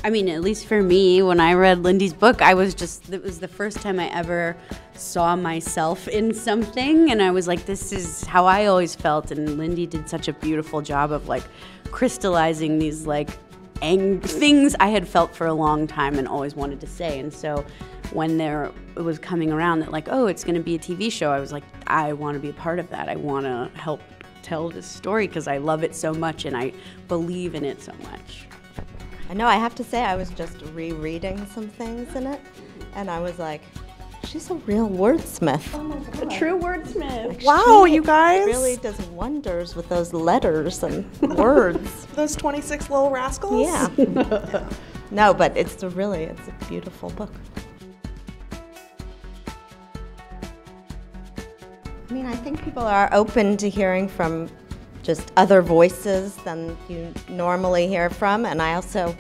I mean, at least for me, when I read Lindy's book, it was the first time I ever saw myself in something, and I was like, this is how I always felt, and Lindy did such a beautiful job of like crystallizing these like things I had felt for a long time and always wanted to say. And so when it was coming around that like, oh, it's going to be a TV show, I was like, I want to be a part of that. I want to help tell this story because I love it so much and I believe in it so much. I know, I have to say, I was just rereading some things in it, and I was like, she's a real wordsmith. Oh my God. A true wordsmith. Like, wow, you guys. Really does wonders with those letters and words. Those 26 little rascals? Yeah. No, but it's a beautiful book. I mean, I think people are open to hearing from just other voices than you normally hear from, and I also,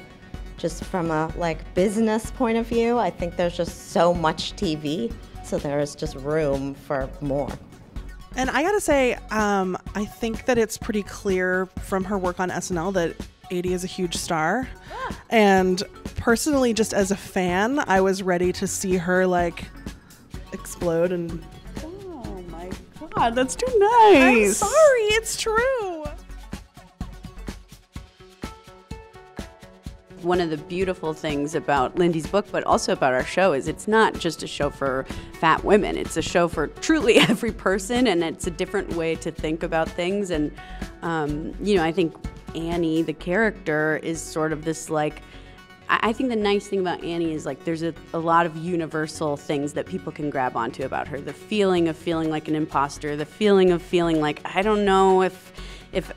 just from a like business point of view, I think there's just so much TV, so there is just room for more. And I gotta say, I think that it's pretty clear from her work on SNL that Aidy is a huge star. And personally, just as a fan, I was ready to see her like explode and... Oh my God, that's too nice. I'm sorry, it's true. One of the beautiful things about Lindy's book, but also about our show, is it's not just a show for fat women. It's a show for truly every person, and it's a different way to think about things. And, I think Annie, the character, is sort of this, like, I think the nice thing about Annie is, like, there's a lot of universal things that people can grab onto about her. The feeling of feeling like an imposter, the feeling of feeling like, I don't know if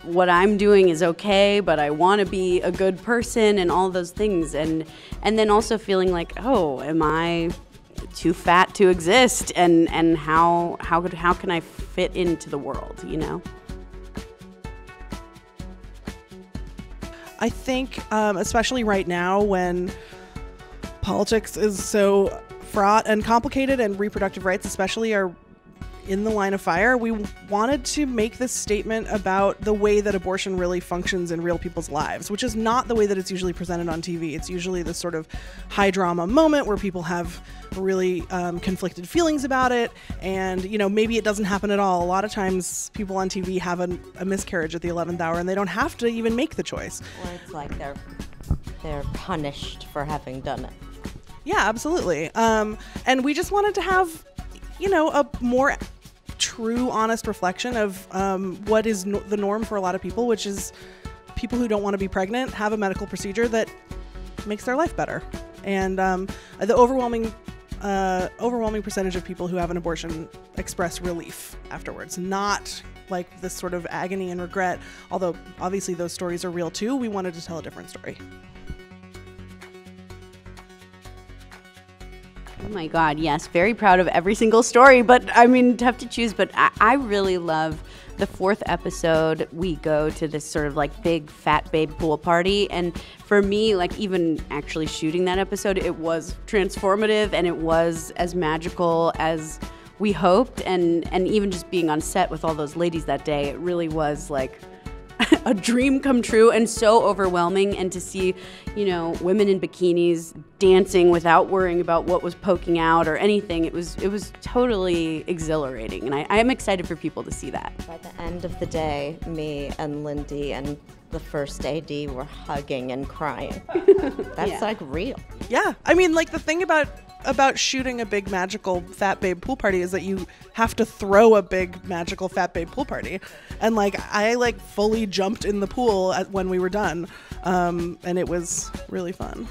what I'm doing is okay, but I want to be a good person, and all those things, and then also feeling like, oh, am I too fat to exist, and how can I fit into the world, you know? I think, especially right now when politics is so fraught and complicated, and reproductive rights especially are in the line of fire, we wanted to make this statement about the way that abortion really functions in real people's lives, which is not the way that it's usually presented on TV. It's usually this sort of high drama moment where people have really conflicted feelings about it, and maybe it doesn't happen at all. A lot of times people on TV have a miscarriage at the 11th hour and they don't have to even make the choice. Or it's like they're punished for having done it. Yeah, absolutely. And we just wanted to have a more true, honest reflection of what is the norm for a lot of people, which is people who don't want to be pregnant have a medical procedure that makes their life better. And the overwhelming percentage of people who have an abortion express relief afterwards, not like this sort of agony and regret. Although obviously those stories are real too, we wanted to tell a different story. Oh my God, yes. Very proud of every single story, but I mean, tough to choose. But I really love the 4th episode. We go to this sort of like big fat babe pool party. And for me, like even actually shooting that episode, it was transformative and it was as magical as we hoped. And even just being on set with all those ladies that day, it really was like a dream come true, and so overwhelming. And to see, women in bikinis dancing without worrying about what was poking out or anything, it was totally exhilarating. And I am excited for people to see that. By the end of the day, me and Lindy and the first AD were hugging and crying. That's like real. Yeah, I mean, like the thing about shooting a big magical fat babe pool party is that you have to throw a big magical fat babe pool party, and like I like fully jumped in the pool when we were done, and it was really fun.